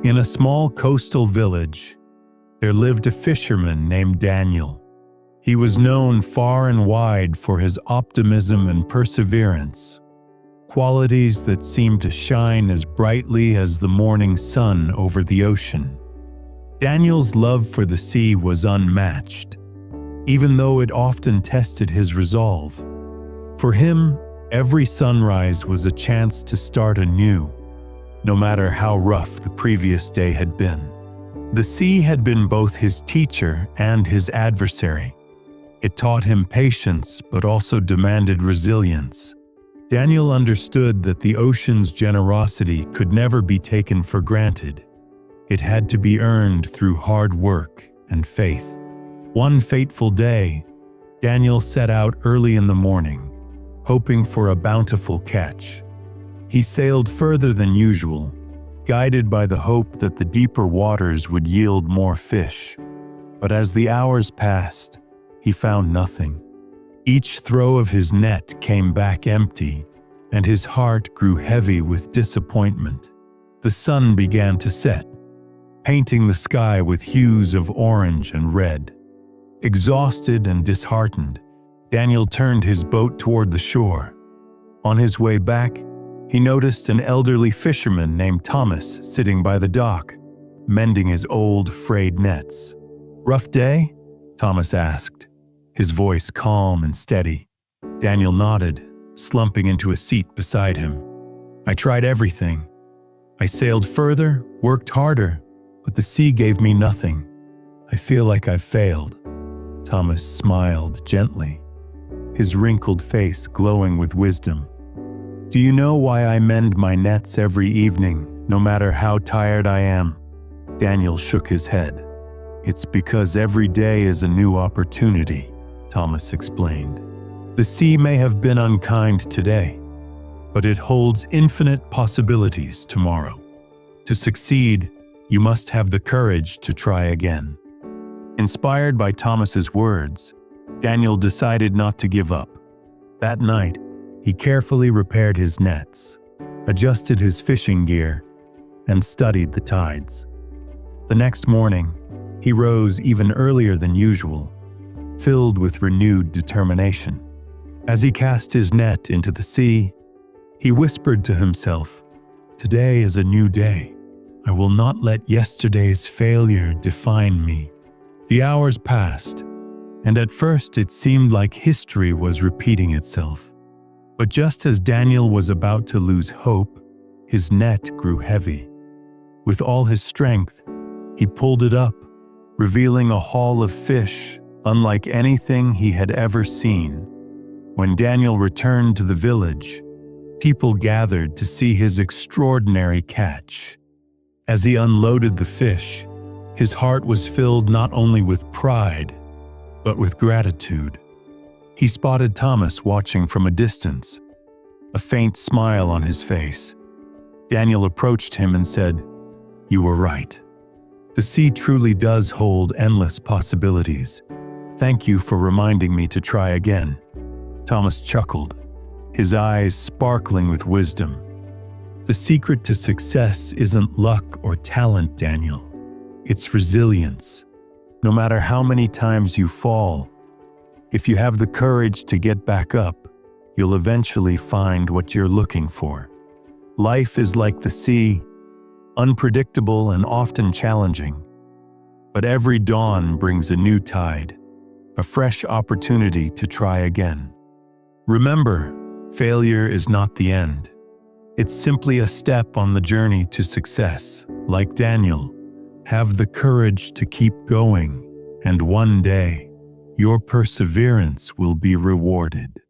In a small coastal village, there lived a fisherman named Daniel. He was known far and wide for his optimism and perseverance, qualities that seemed to shine as brightly as the morning sun over the ocean. Daniel's love for the sea was unmatched, even though it often tested his resolve. For him, every sunrise was a chance to start anew, no matter how rough the previous day had been. The sea had been both his teacher and his adversary. It taught him patience, but also demanded resilience. Daniel understood that the ocean's generosity could never be taken for granted. It had to be earned through hard work and faith. One fateful day, Daniel set out early in the morning, hoping for a bountiful catch. He sailed further than usual, guided by the hope that the deeper waters would yield more fish. But as the hours passed, he found nothing. Each throw of his net came back empty, and his heart grew heavy with disappointment. The sun began to set, painting the sky with hues of orange and red. Exhausted and disheartened, Daniel turned his boat toward the shore. On his way back, he noticed an elderly fisherman named Thomas sitting by the dock, mending his old, frayed nets. "Rough day?" Thomas asked, his voice calm and steady. Daniel nodded, slumping into a seat beside him. "I tried everything. I sailed further, worked harder, but the sea gave me nothing. I feel like I've failed." Thomas smiled gently, his wrinkled face glowing with wisdom. "Do you know why I mend my nets every evening, no matter how tired I am?" Daniel shook his head. "It's because every day is a new opportunity," Thomas explained. "The sea may have been unkind today, but it holds infinite possibilities tomorrow. To succeed, you must have the courage to try again." Inspired by Thomas's words, Daniel decided not to give up. That night, he carefully repaired his nets, adjusted his fishing gear, and studied the tides. The next morning, he rose even earlier than usual, filled with renewed determination. As he cast his net into the sea, he whispered to himself, "Today is a new day. I will not let yesterday's failure define me." The hours passed, and at first it seemed like history was repeating itself. But just as Daniel was about to lose hope, his net grew heavy. With all his strength, he pulled it up, revealing a haul of fish unlike anything he had ever seen. When Daniel returned to the village, people gathered to see his extraordinary catch. As he unloaded the fish, his heart was filled not only with pride, but with gratitude. He spotted Thomas watching from a distance, a faint smile on his face. Daniel approached him and said, "You were right. The sea truly does hold endless possibilities. Thank you for reminding me to try again." Thomas chuckled, his eyes sparkling with wisdom. "The secret to success isn't luck or talent, Daniel. It's resilience. No matter how many times you fall, if you have the courage to get back up, you'll eventually find what you're looking for." Life is like the sea, unpredictable and often challenging. But every dawn brings a new tide, a fresh opportunity to try again. Remember, failure is not the end. It's simply a step on the journey to success. Like Daniel, have the courage to keep going, and one day, your perseverance will be rewarded.